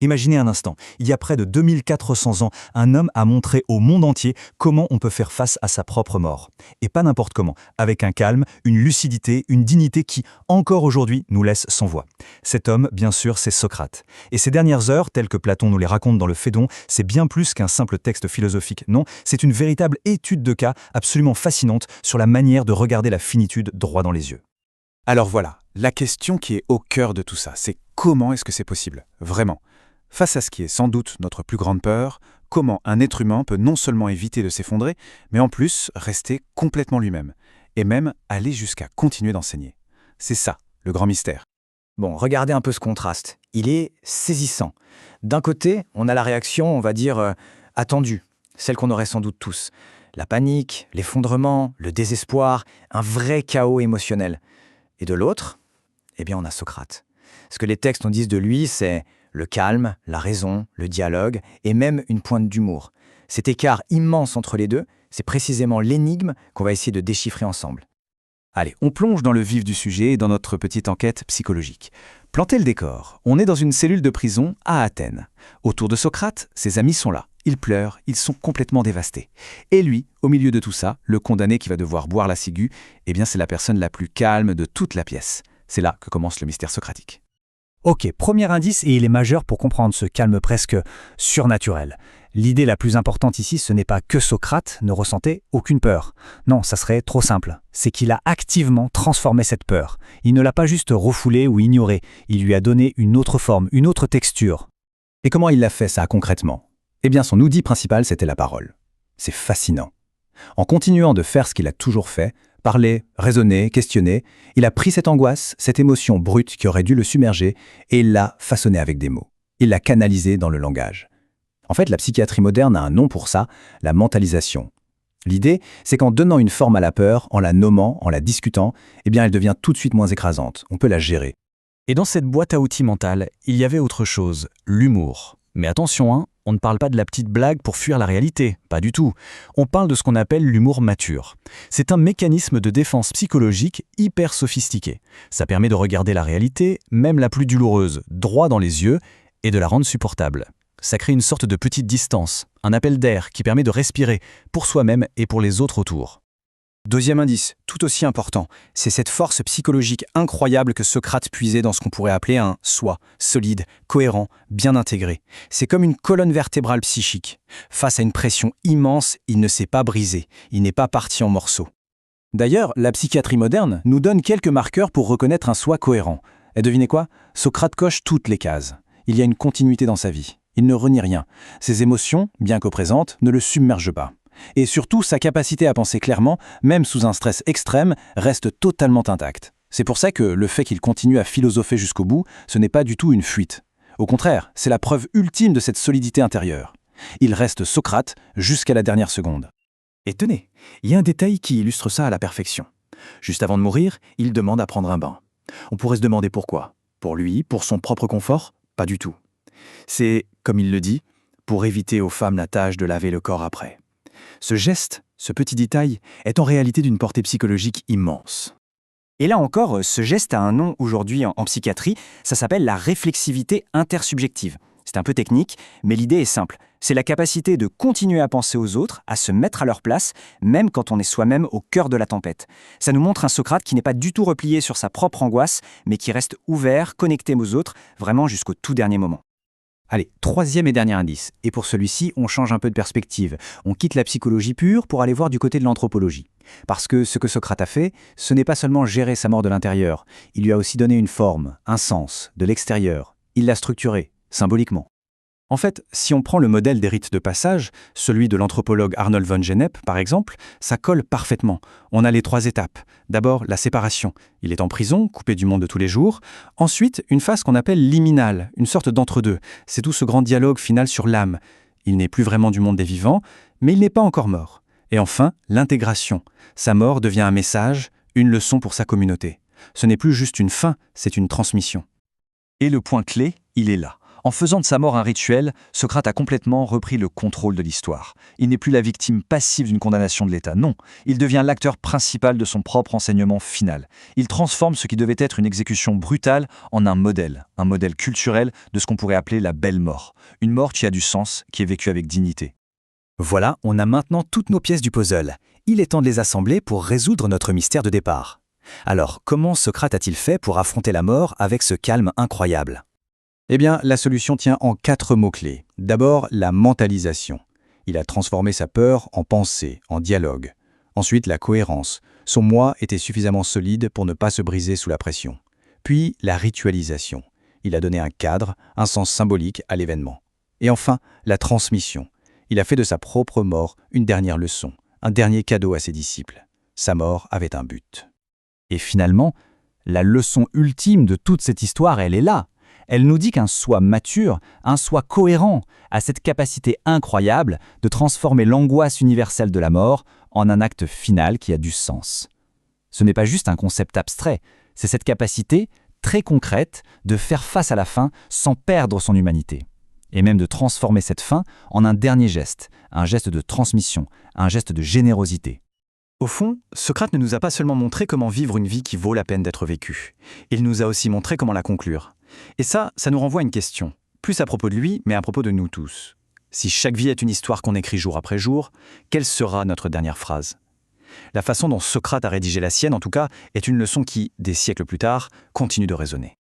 Imaginez un instant, il y a près de 2400 ans, un homme a montré au monde entier comment on peut faire face à sa propre mort. Et pas n'importe comment, avec un calme, une lucidité, une dignité qui, encore aujourd'hui, nous laisse sans voix. Cet homme, bien sûr, c'est Socrate. Et ces dernières heures, telles que Platon nous les raconte dans le Phédon, c'est bien plus qu'un simple texte philosophique. Non, c'est une véritable étude de cas absolument fascinante sur la manière de regarder la finitude droit dans les yeux. Alors voilà, la question qui est au cœur de tout ça, c'est comment est-ce que c'est possible, vraiment? Face à ce qui est sans doute notre plus grande peur, comment un être humain peut non seulement éviter de s'effondrer, mais en plus rester complètement lui-même, et même aller jusqu'à continuer d'enseigner. C'est ça, le grand mystère. Bon, regardez un peu ce contraste. Il est saisissant. D'un côté, on a la réaction, on va dire, attendue, celle qu'on aurait sans doute tous. La panique, l'effondrement, le désespoir, un vrai chaos émotionnel. Et de l'autre, eh bien, on a Socrate. Ce que les textes nous disent de lui, c'est le calme, la raison, le dialogue et même une pointe d'humour. Cet écart immense entre les deux, c'est précisément l'énigme qu'on va essayer de déchiffrer ensemble. Allez, on plonge dans le vif du sujet et dans notre petite enquête psychologique. Plantez le décor. On est dans une cellule de prison à Athènes. Autour de Socrate, ses amis sont là. Ils pleurent, ils sont complètement dévastés. Et lui, au milieu de tout ça, le condamné qui va devoir boire la ciguë, eh bien c'est la personne la plus calme de toute la pièce. C'est là que commence le mystère socratique. Ok, premier indice, et il est majeur pour comprendre ce calme presque surnaturel. L'idée la plus importante ici, ce n'est pas que Socrate ne ressentait aucune peur. Non, ça serait trop simple. C'est qu'il a activement transformé cette peur. Il ne l'a pas juste refoulée ou ignorée, il lui a donné une autre forme, une autre texture. Et comment il l'a fait ça concrètement? Eh bien son outil principal, c'était la parole. C'est fascinant. En continuant de faire ce qu'il a toujours fait, parler, raisonner, questionner, il a pris cette angoisse, cette émotion brute qui aurait dû le submerger, et il l'a façonnée avec des mots. Il l'a canalisée dans le langage. En fait, la psychiatrie moderne a un nom pour ça, la mentalisation. L'idée, c'est qu'en donnant une forme à la peur, en la nommant, en la discutant, eh bien elle devient tout de suite moins écrasante. On peut la gérer. Et dans cette boîte à outils mentale, il y avait autre chose, l'humour. Mais attention, on ne parle pas de la petite blague pour fuir la réalité, pas du tout. On parle de ce qu'on appelle l'humour mature. C'est un mécanisme de défense psychologique hyper sophistiqué. Ça permet de regarder la réalité, même la plus douloureuse, droit dans les yeux, et de la rendre supportable. Ça crée une sorte de petite distance, un appel d'air qui permet de respirer, pour soi-même et pour les autres autour. Deuxième indice, tout aussi important, c'est cette force psychologique incroyable que Socrate puisait dans ce qu'on pourrait appeler un soi, solide, cohérent, bien intégré. C'est comme une colonne vertébrale psychique. Face à une pression immense, il ne s'est pas brisé, il n'est pas parti en morceaux. D'ailleurs, la psychiatrie moderne nous donne quelques marqueurs pour reconnaître un soi cohérent. Et devinez quoi? Socrate coche toutes les cases. Il y a une continuité dans sa vie. Il ne renie rien. Ses émotions, bien qu'oppressantes, ne le submergent pas. Et surtout, sa capacité à penser clairement, même sous un stress extrême, reste totalement intacte. C'est pour ça que le fait qu'il continue à philosopher jusqu'au bout, ce n'est pas du tout une fuite. Au contraire, c'est la preuve ultime de cette solidité intérieure. Il reste Socrate jusqu'à la dernière seconde. Et tenez, il y a un détail qui illustre ça à la perfection. Juste avant de mourir, il demande à prendre un bain. On pourrait se demander pourquoi. Pour lui, pour son propre confort? Pas du tout. C'est, comme il le dit, pour éviter aux femmes la tâche de laver le corps après. Ce geste, ce petit détail, est en réalité d'une portée psychologique immense. Et là encore, ce geste a un nom aujourd'hui en psychiatrie, ça s'appelle la réflexivité intersubjective. C'est un peu technique, mais l'idée est simple. C'est la capacité de continuer à penser aux autres, à se mettre à leur place, même quand on est soi-même au cœur de la tempête. Ça nous montre un Socrate qui n'est pas du tout replié sur sa propre angoisse, mais qui reste ouvert, connecté aux autres, vraiment jusqu'au tout dernier moment. Allez, troisième et dernier indice. Et pour celui-ci, on change un peu de perspective. On quitte la psychologie pure pour aller voir du côté de l'anthropologie. Parce que ce que Socrate a fait, ce n'est pas seulement gérer sa mort de l'intérieur. Il lui a aussi donné une forme, un sens, de l'extérieur. Il l'a structuré, symboliquement. En fait, si on prend le modèle des rites de passage, celui de l'anthropologue Arnold von Gennep par exemple, ça colle parfaitement. On a les 3 étapes. D'abord, la séparation. Il est en prison, coupé du monde de tous les jours. Ensuite, une phase qu'on appelle liminale, une sorte d'entre-deux. C'est tout ce grand dialogue final sur l'âme. Il n'est plus vraiment du monde des vivants, mais il n'est pas encore mort. Et enfin, l'intégration. Sa mort devient un message, une leçon pour sa communauté. Ce n'est plus juste une fin, c'est une transmission. Et le point clé, il est là. En faisant de sa mort un rituel, Socrate a complètement repris le contrôle de l'histoire. Il n'est plus la victime passive d'une condamnation de l'État, non. Il devient l'acteur principal de son propre enseignement final. Il transforme ce qui devait être une exécution brutale en un modèle culturel de ce qu'on pourrait appeler la belle mort. Une mort qui a du sens, qui est vécue avec dignité. Voilà, on a maintenant toutes nos pièces du puzzle. Il est temps de les assembler pour résoudre notre mystère de départ. Alors, comment Socrate a-t-il fait pour affronter la mort avec ce calme incroyable ? Eh bien, la solution tient en 4 mots-clés. D'abord, la mentalisation. Il a transformé sa peur en pensée, en dialogue. Ensuite, la cohérence. Son moi était suffisamment solide pour ne pas se briser sous la pression. Puis, la ritualisation. Il a donné un cadre, un sens symbolique à l'événement. Et enfin, la transmission. Il a fait de sa propre mort une dernière leçon, un dernier cadeau à ses disciples. Sa mort avait un but. Et finalement, la leçon ultime de toute cette histoire, elle est là. Elle nous dit qu'un soi mature, un soi cohérent, a cette capacité incroyable de transformer l'angoisse universelle de la mort en un acte final qui a du sens. Ce n'est pas juste un concept abstrait, c'est cette capacité très concrète de faire face à la fin sans perdre son humanité. Et même de transformer cette fin en un dernier geste, un geste de transmission, un geste de générosité. Au fond, Socrate ne nous a pas seulement montré comment vivre une vie qui vaut la peine d'être vécue. Il nous a aussi montré comment la conclure. Et ça nous renvoie à une question, plus à propos de lui, mais à propos de nous tous. Si chaque vie est une histoire qu'on écrit jour après jour, quelle sera notre dernière phrase ? La façon dont Socrate a rédigé la sienne, en tout cas, est une leçon qui, des siècles plus tard, continue de résonner.